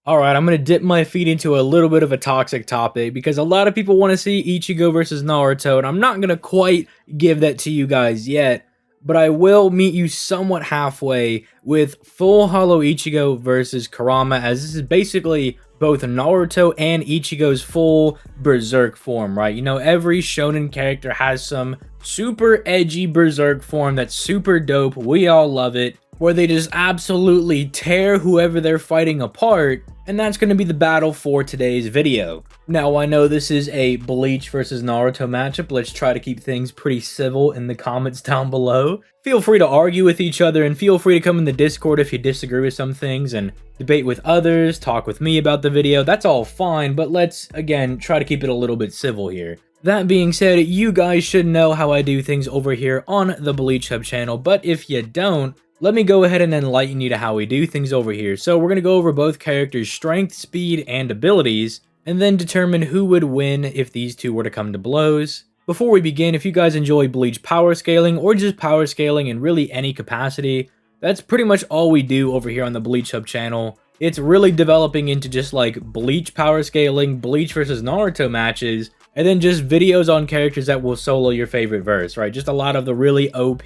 Alright, I'm gonna dip my feet into a little bit of a toxic topic because a lot of people want to see Ichigo versus Naruto, and I'm not gonna quite give that to you guys yet, but I will meet you somewhat halfway with Full Hollow Ichigo versus Kurama, as this is basically both Naruto and Ichigo's full berserk form, right? You know, every shonen character has some super edgy berserk form that's super dope, we all love it, where they just absolutely tear whoever they're fighting apart, and that's going to be the battle for today's video. Now, I know this is a Bleach versus Naruto matchup. Let's try to keep things pretty civil in the comments down below. Feel free to argue with each other, and feel free to come in the Discord if you disagree with some things, and debate with others, talk with me about the video. That's all fine, but let's, again, try to keep it a little bit civil here. That being said, you guys should know how I do things over here on the Bleach Hub channel, but if you don't, let me go ahead and enlighten you to how we do things over here. So we're going to go over both characters' strength, speed, and abilities, and then determine who would win if these two were to come to blows. Before we begin, if you guys enjoy Bleach power scaling, or just power scaling in really any capacity, that's pretty much all we do over here on the Bleach Hub channel. It's really developing into just like Bleach power scaling, Bleach versus Naruto matches, and then just videos on characters that will solo your favorite verse, right? Just a lot of the really OP,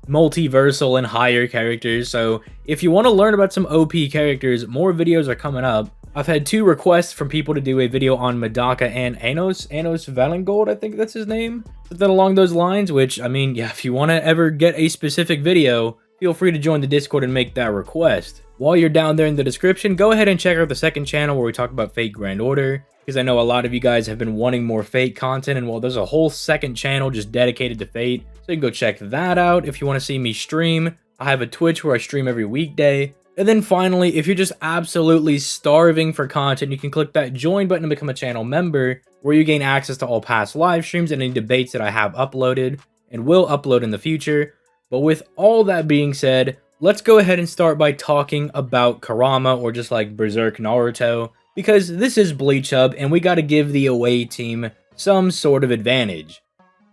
multiversal, and higher characters. So if you want to learn about some OP characters, more videos are coming up. I've had 2 requests from people to do a video on Medaka and Anos Valengold, I think that's his name. Something along those lines, which, I mean, yeah, if you want to ever get a specific video, feel free to join the Discord and make that request. While you're down there in the description, go ahead and check out the second channel where we talk about Fate Grand Order, because I know a lot of you guys have been wanting more Fate content, and well, there's a whole second channel just dedicated to Fate, so you can go check that out if you want to see me stream. I have a Twitch where I stream every weekday. And then finally, if you're just absolutely starving for content, you can click that join button to become a channel member, where you gain access to all past live streams and any debates that I have uploaded and will upload in the future. But with all that being said, let's go ahead and start by talking about Kurama, or just like Berserk Naruto, because this is Bleach Hub and we gotta give the away team some sort of advantage.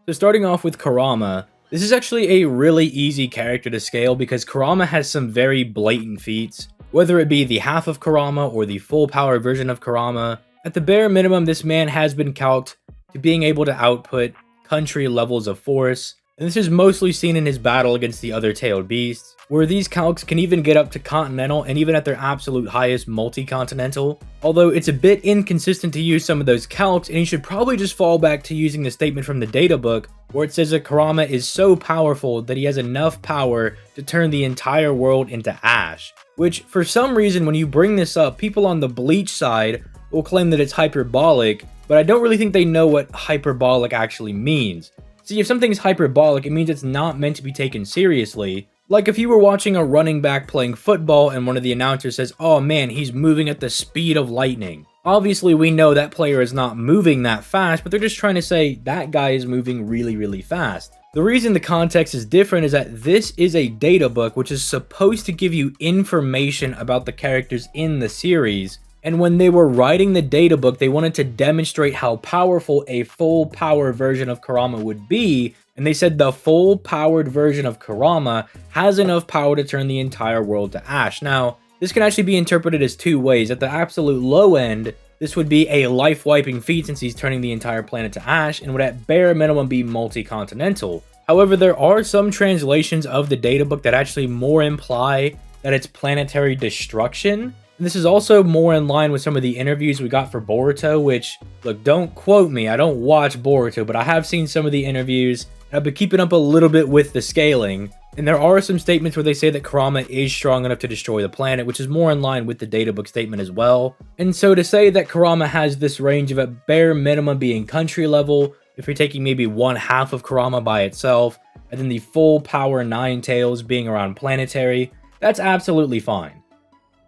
So starting off with Kurama, this is actually a really easy character to scale because Kurama has some very blatant feats, whether it be the half of Kurama or the full power version of Kurama. At the bare minimum, this man has been calced to being able to output country levels of force, and this is mostly seen in his battle against the other tailed beasts, where these calcs can even get up to continental and even at their absolute highest multi-continental. Although it's a bit inconsistent to use some of those calcs, and you should probably just fall back to using the statement from the data book where it says that Kurama is so powerful that he has enough power to turn the entire world into ash. Which, for some reason, when you bring this up, people on the Bleach side will claim that it's hyperbolic, but I don't really think they know what hyperbolic actually means. See, if something's hyperbolic, it means it's not meant to be taken seriously. Like if you were watching a running back playing football and one of the announcers says, "Oh man, he's moving at the speed of lightning." Obviously, we know that player is not moving that fast, but they're just trying to say that guy is moving really, really fast. The reason the context is different is that this is a data book which is supposed to give you information about the characters in the series. And when they were writing the data book, they wanted to demonstrate how powerful a full power version of Kurama would be, and they said the full powered version of Kurama has enough power to turn the entire world to ash. Now, this can actually be interpreted as 2 ways. At the absolute low end, this would be a life-wiping feat since he's turning the entire planet to ash, and would at bare minimum be multi-continental. However, there are some translations of the data book that actually more imply that it's planetary destruction. And this is also more in line with some of the interviews we got for Boruto, which, look, don't quote me, I don't watch Boruto, but I have seen some of the interviews, and I've been keeping up a little bit with the scaling. And there are some statements where they say that Kurama is strong enough to destroy the planet, which is more in line with the databook statement as well. And so to say that Kurama has this range of at bare minimum being country level, if you're taking maybe 1/2 of Kurama by itself, and then the full power 9 tails being around planetary, that's absolutely fine.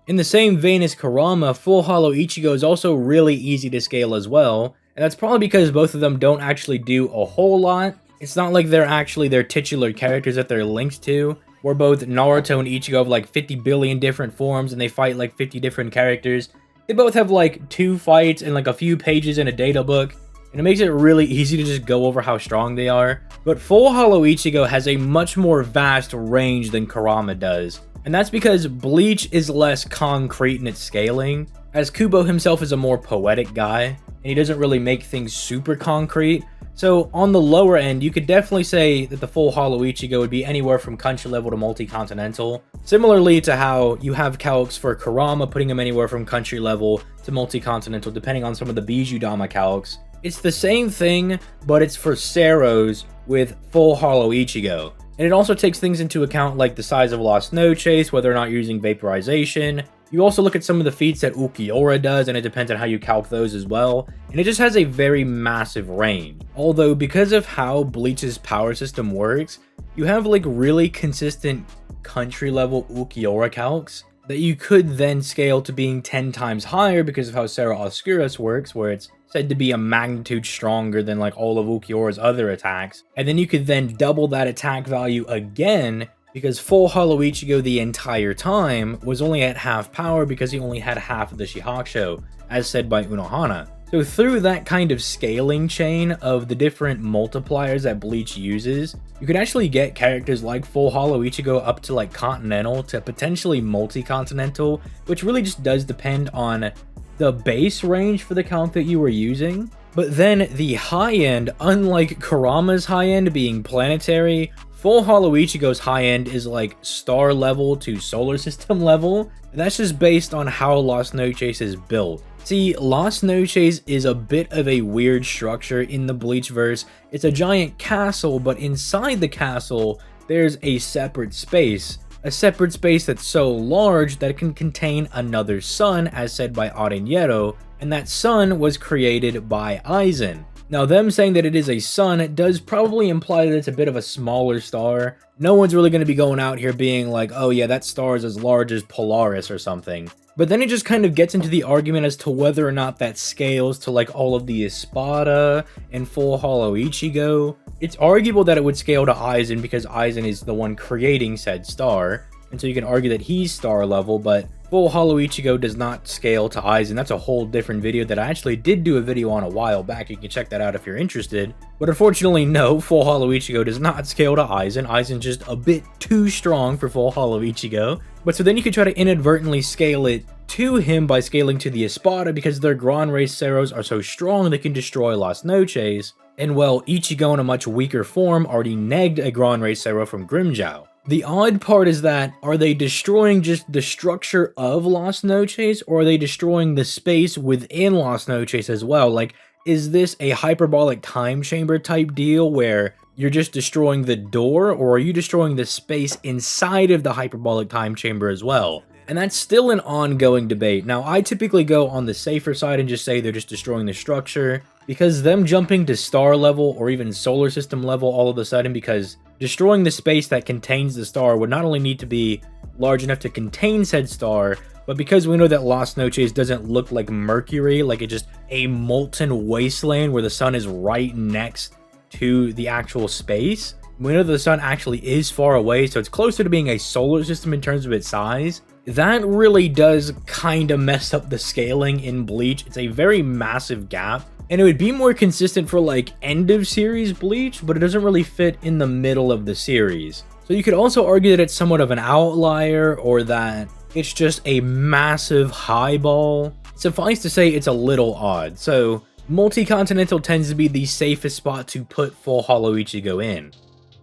In the same vein as Kurama, Full Hollow Ichigo is also really easy to scale as well, and that's probably because both of them don't actually do a whole lot. It's not like they're actually their titular characters that they're linked to, where both Naruto and Ichigo have like 50 billion different forms and they fight like 50 different characters. They both have like 2 fights and like a few pages in a data book, and it makes it really easy to just go over how strong they are. But Full Hollow Ichigo has a much more vast range than Kurama does, and that's because Bleach is less concrete in its scaling, as Kubo himself is a more poetic guy, and he doesn't really make things super concrete. So on the lower end, you could definitely say that the full Hollow Ichigo would be anywhere from country level to multi-continental. Similarly to how you have calcs for Kurama, putting him anywhere from country level to multi-continental, depending on some of the Bijudama calcs. It's the same thing, but it's for Seros with full Hollow Ichigo. And it also takes things into account like the size of Lost Node Chase, whether or not you're using Vaporization. You also look at some of the feats that Ulquiorra does, and it depends on how you calc those as well. And it just has a very massive range. Although, because of how Bleach's power system works, you have like really consistent country level Ulquiorra calcs that you could then scale to being 10 times higher because of how Serra Oscuras works, where it's said to be a magnitude stronger than like all of Ulquiorra's other attacks. And then you could then double that attack value again, because full Hollow Ichigo the entire time was only at half power because he only had half of the Shihakusho, as said by Unohana. So through that kind of scaling chain of the different multipliers that Bleach uses, you could actually get characters like full Hollow Ichigo up to like continental to potentially multi-continental, which really just does depend on the base range for the count that you were using. But then the high end, unlike Kurama's high end being planetary, full Hollow Ichigo's high end is like star level to solar system level. And that's just based on how Lost Node Chase is built. See, Lost Node Chase is a bit of a weird structure in the Bleach verse. It's a giant castle, but inside the castle, there's a separate space. A separate space that's so large that it can contain another sun, as said by Arenero, and that sun was created by Aizen. Now, them saying that it is a sun does probably imply that it's a bit of a smaller star. No one's really going to be going out here being like, oh yeah, that star is as large as Polaris or something. But then it just kind of gets into the argument as to whether or not that scales to like all of the Espada and full Hollow Ichigo. It's arguable that it would scale to Aizen because Aizen is the one creating said star, and so you can argue that he's star level, but full Hollow Ichigo does not scale to Aizen. That's a whole different video that I actually did do a video on a while back. You can check that out if you're interested. But unfortunately, no, full Hollow Ichigo does not scale to Aizen. Aizen's just a bit too strong for full Hollow Ichigo. But so then you could try to inadvertently scale it to him by scaling to the Espada because their Gran Race Ceros are so strong they can destroy Lost Noches. And well, Ichigo in a much weaker form already negged a Gran Race Cero from Grimmjow. The odd part is that, are they destroying just the structure of Lost Noches, or are they destroying the space within Lost Noches as well? Like, is this a hyperbolic time chamber type deal where you're just destroying the door, or are you destroying the space inside of the hyperbolic time chamber as well? And that's still an ongoing debate. Now, I typically go on the safer side and just say they're just destroying the structure, because them jumping to star level or even solar system level all of a sudden, because destroying the space that contains the star would not only need to be large enough to contain said star, but because we know that Lost Noches doesn't look like Mercury, like it's just a molten wasteland where the sun is right next to the actual space, we know that the sun actually is far away, so it's closer to being a solar system in terms of its size. That really does kind of mess up the scaling in Bleach. It's a very massive gap. And it would be more consistent for like end of series Bleach, but it doesn't really fit in the middle of the series. So you could also argue that it's somewhat of an outlier, or that it's just a massive highball. Suffice to say, it's a little odd. So multi-continental tends to be the safest spot to put full Hollow Ichigo in.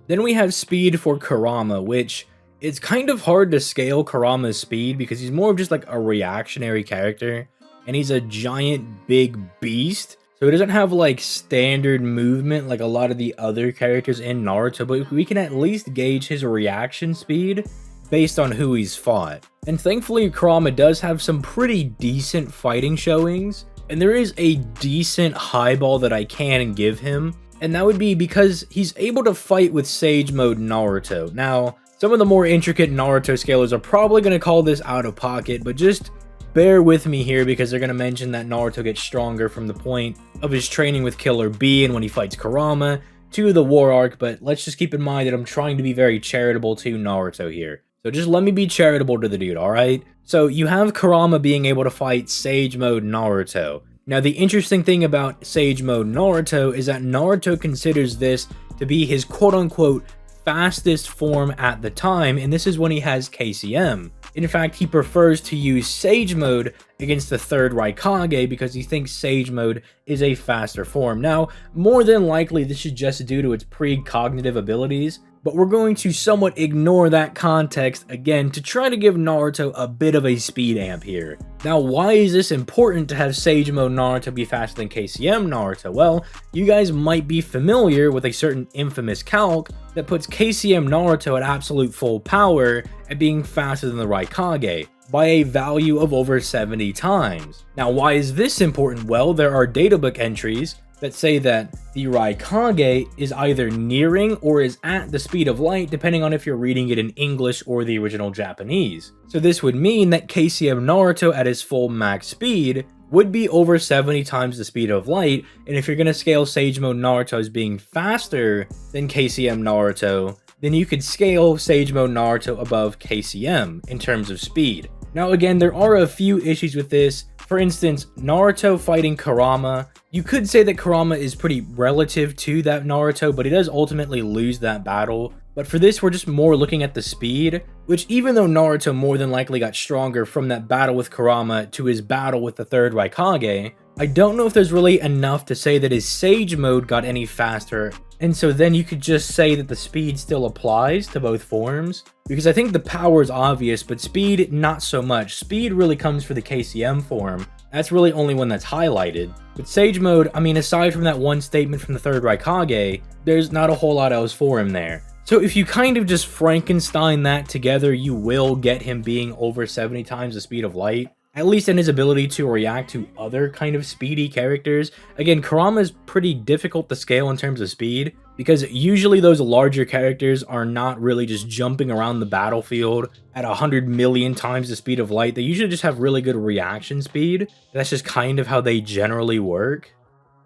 Then we have speed for Kurama, which it's kind of hard to scale Kurama's speed because he's more of just like a reactionary character, and he's a giant big beast. So he doesn't have like standard movement like a lot of the other characters in Naruto, but we can at least gauge his reaction speed based on who he's fought. And thankfully, Kurama does have some pretty decent fighting showings, and there is a decent highball that I can give him, and that would be because he's able to fight with Sage Mode Naruto. Now, some of the more intricate Naruto scalers are probably going to call this out of pocket, but just bear with me here because they're going to mention that Naruto gets stronger from the point of his training with Killer B and when he fights Kurama to the war arc, but let's just keep in mind that I'm trying to be very charitable to Naruto here. So just let me be charitable to the dude, alright? So you have Kurama being able to fight Sage Mode Naruto. Now the interesting thing about Sage Mode Naruto is that Naruto considers this to be his quote-unquote fastest form at the time, and this is when he has KCM. In fact, he prefers to use Sage Mode against the third Raikage because he thinks Sage Mode is a faster form. Now, more than likely, this is just due to its precognitive abilities, but we're going to somewhat ignore that context again to try to give Naruto a bit of a speed amp here. Now, why is this important to have Sage Mode Naruto be faster than KCM Naruto? Well, you guys might be familiar with a certain infamous calc that puts KCM Naruto at absolute full power at being faster than the Raikage by a value of over 70 times. Now, why is this important? Well, there are databook entries that say that the Raikage is either nearing or is at the speed of light, depending on if you're reading it in English or the original Japanese. So this would mean that KCM Naruto at his full max speed would be over 70 times the speed of light, and if you're going to scale Sage Mode Naruto as being faster than KCM Naruto, then you could scale Sage Mode Naruto above KCM in terms of speed. Now again, there are a few issues with this. For instance, Naruto fighting Kurama. You could say that Kurama is pretty relative to that Naruto, but he does ultimately lose that battle. But for this, we're just more looking at the speed, which even though Naruto more than likely got stronger from that battle with Kurama to his battle with the third Raikage, I don't know if there's really enough to say that his Sage Mode got any faster, and so then you could just say that the speed still applies to both forms, because I think the power is obvious, but speed not so much. Speed really comes for the KCM form. That's really only one that's highlighted. But Sage Mode, I mean, aside from that one statement from the third Raikage, there's not a whole lot else for him there. So if you kind of just Frankenstein that together, you will get him being over 70 times the speed of light, at least in his ability to react to other kind of speedy characters. Again, Kurama is pretty difficult to scale in terms of speed, because usually those larger characters are not really just jumping around the battlefield at 100 million times the speed of light. They usually just have really good reaction speed. That's just kind of how they generally work.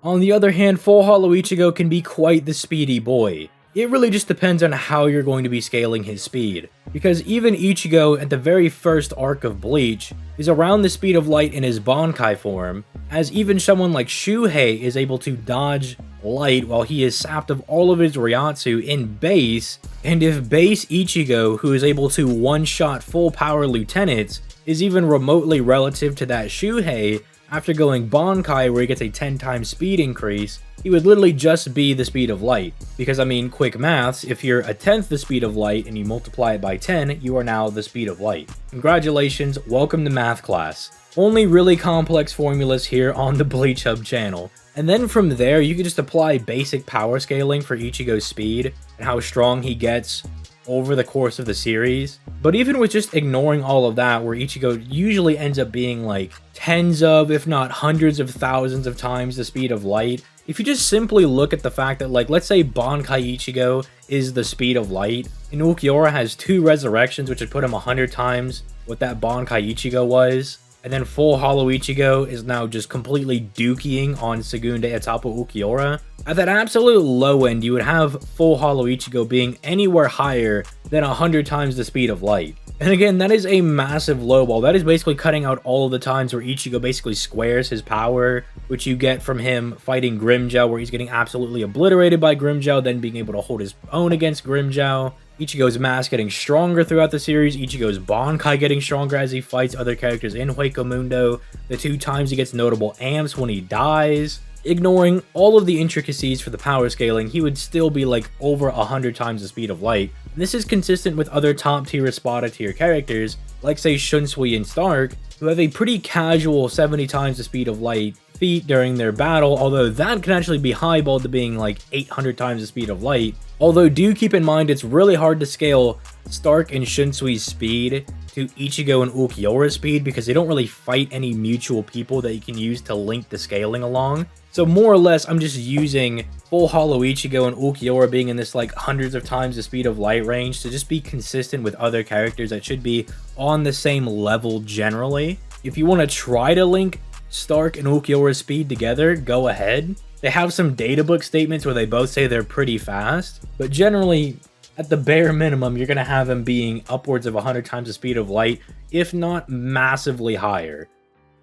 On the other hand, Full Hollow Ichigo can be quite the speedy boy. It really just depends on how you're going to be scaling his speed, because even Ichigo at the very first arc of Bleach is around the speed of light in his Bankai form, as even someone like Shuhei is able to dodge light while he is sapped of all of his Ryatsu in base, and if base Ichigo, who is able to one-shot full power lieutenants, is even remotely relative to that Shuhei, after going Bankai where he gets a 10 times speed increase, he would literally just be the speed of light. Because I mean, quick maths, if you're a 10th the speed of light and you multiply it by 10, you are now the speed of light. Congratulations, welcome to math class. Only really complex formulas here on the Bleach Hub channel. And then from there, you can just apply basic power scaling for Ichigo's speed and how strong he gets over the course of the series. But even with just ignoring all of that, where Ichigo usually ends up being like tens of, if not hundreds of thousands of times the speed of light, if you just simply look at the fact that, like, let's say Bankai Ichigo is the speed of light, and Ulquiorra has 2 resurrections, which would put him 100 times what that Bankai Ichigo was, and then Full Hollow Ichigo is now just completely dukeying on Segunde atop of Ulquiorra. At that absolute low end, you would have Full Hollow Ichigo being anywhere higher than 100 times the speed of light. And again, that is a massive lowball. That is basically cutting out all of the times where Ichigo basically squares his power, which you get from him fighting Grimmjow, where he's getting absolutely obliterated by Grimmjow, then being able to hold his own against Grimmjow. Ichigo's mask getting stronger throughout the series, Ichigo's Bankai getting stronger as he fights other characters in Hueco Mundo, the 2 times he gets notable amps when he dies. Ignoring all of the intricacies for the power scaling, he would still be like over 100 times the speed of light. And this is consistent with other top tier Espada tier characters, like say Shunsui and Stark, who have a pretty casual 70 times the speed of light feat during their battle, although that can actually be highballed to being like 800 times the speed of light. Although do keep in mind it's really hard to scale Stark and Shunsui's speed to Ichigo and Ulquiorra's speed because they don't really fight any mutual people that you can use to link the scaling along. So more or less, I'm just using Full Hollow Ichigo and Ulquiorra being in this like hundreds of times the speed of light range to just be consistent with other characters that should be on the same level generally. If you want to try to link Stark and Ulquiorra's speed together, go ahead. They have some databook statements where they both say they're pretty fast, but generally, at the bare minimum, you're going to have them being upwards of 100 times the speed of light, if not massively higher.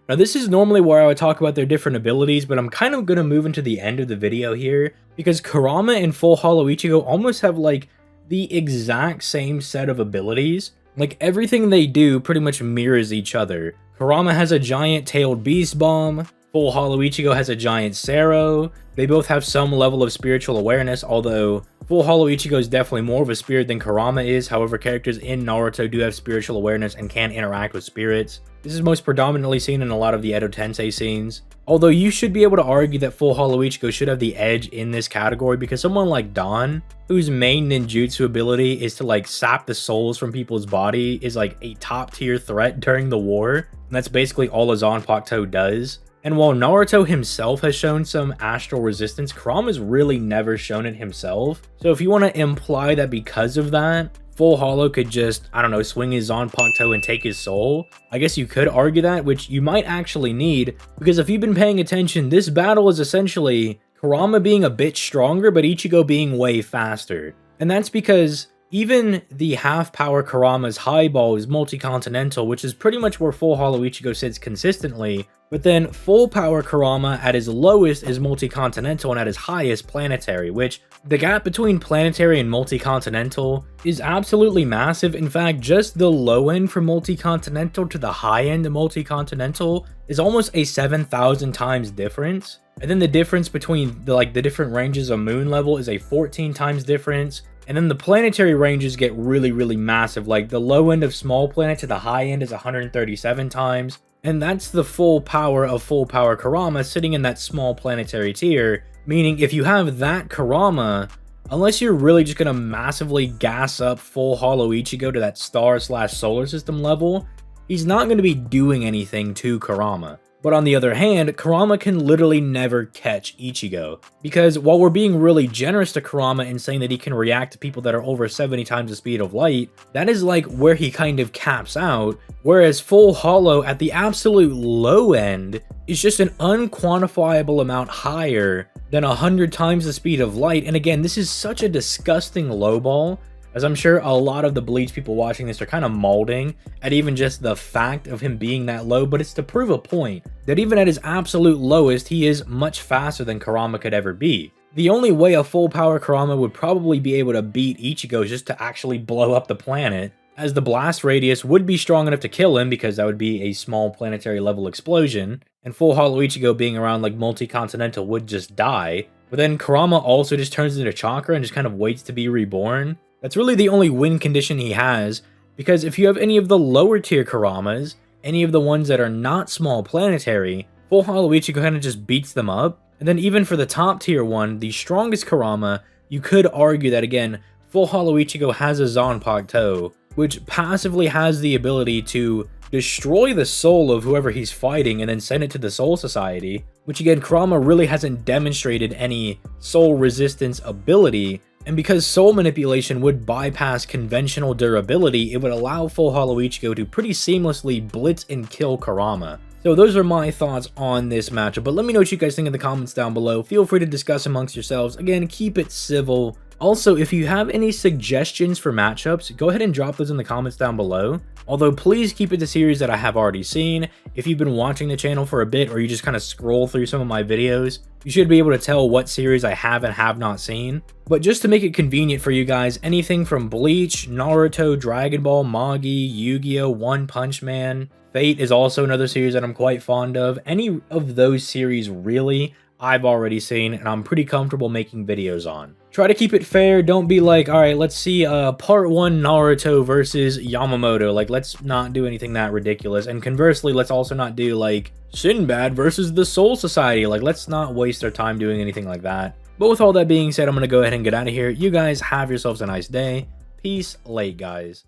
Now, this is normally where I would talk about their different abilities, but I'm kind of going to move into the end of the video here, because Kurama and Full Hollow Ichigo almost have like the exact same set of abilities. Like, everything they do pretty much mirrors each other. Kurama has a giant tailed beast bomb, Full Hollow Ichigo has a giant Sero. They both have some level of spiritual awareness, although Full Hollow Ichigo is definitely more of a spirit than Kurama is. However, characters in Naruto do have spiritual awareness and can interact with spirits. This is most predominantly seen in a lot of the Edo Tensei scenes. Although you should be able to argue that Full Hollow Ichigo should have the edge in this category because someone like Don, whose main ninjutsu ability is to like sap the souls from people's body, is like a top tier threat during the war. And that's basically all a Zanpakuto does. And while Naruto himself has shown some astral resistance, Kurama's really never shown it himself. So if you want to imply that because of that, Full Hollow could just, I don't know, swing his Zanpakuto and take his soul, I guess you could argue that, which you might actually need, because if you've been paying attention, this battle is essentially Kurama being a bit stronger, but Ichigo being way faster. And that's because even the half-power Kurama's highball is multi-continental, which is pretty much where Full Hollow Ichigo sits consistently, but then full-power Kurama at his lowest is multi-continental and at his highest planetary, which the gap between planetary and multi-continental is absolutely massive. In fact, just the low end from multi-continental to the high end of multi-continental is almost a 7,000 times difference. And then the difference between the different ranges of moon level is a 14 times difference. And then the planetary ranges get really massive. Like the low end of small planet to the high end is 137 times. And that's the full power of full power Kurama sitting in that small planetary tier. Meaning if you have that Kurama, unless you're really just going to massively gas up Full Hollow Ichigo to that star/solar system level, he's not going to be doing anything to Kurama. But on the other hand, Kurama can literally never catch Ichigo. Because while we're being really generous to Kurama in saying that he can react to people that are over 70 times the speed of light, that is like where he kind of caps out. Whereas Full Hollow at the absolute low end is just an unquantifiable amount higher than 100 times the speed of light. And again, this is such a disgusting lowball, as I'm sure a lot of the Bleach people watching this are kind of mauling at even just the fact of him being that low, but it's to prove a point that even at his absolute lowest, he is much faster than Kurama could ever be. The only way a full power Kurama would probably be able to beat Ichigo is just to actually blow up the planet, as the blast radius would be strong enough to kill him because that would be a small planetary level explosion, and Full Hollow Ichigo being around like multi-continental would just die. But then Kurama also just turns into chakra and just kind of waits to be reborn. That's really the only win condition he has, because if you have any of the lower tier Kuramas, any of the ones that are not small planetary, Full Hollow Ichigo kind of just beats them up. And then even for the top tier one, the strongest Kurama, you could argue that again, Full Hollow Ichigo has a Zanpakuto, which passively has the ability to destroy the soul of whoever he's fighting and then send it to the Soul Society, which again, Kurama really hasn't demonstrated any soul resistance ability. And because soul manipulation would bypass conventional durability, it would allow Full Hollow Ichigo to pretty seamlessly blitz and kill Kurama. So those are my thoughts on this matchup, but let me know what you guys think in the comments down below. Feel free to discuss amongst yourselves. Again, keep it civil. Also, if you have any suggestions for matchups, go ahead and drop those in the comments down below. Although, please keep it to series that I have already seen. If you've been watching the channel for a bit, or you just kind of scroll through some of my videos, you should be able to tell what series I have and have not seen. But just to make it convenient for you guys, anything from Bleach, Naruto, Dragon Ball, Magi, Yu-Gi-Oh!, One Punch Man, Fate is also another series that I'm quite fond of. Any of those series, really, I've already seen, and I'm pretty comfortable making videos on. Try to keep it fair. Don't be like, alright, let's see part 1 Naruto versus Yamamoto. Like, let's not do anything that ridiculous. And conversely, let's also not do, like, Sinbad versus the Soul Society. Like, let's not waste our time doing anything like that. But with all that being said, I'm going to go ahead and get out of here. You guys have yourselves a nice day. Peace late, guys.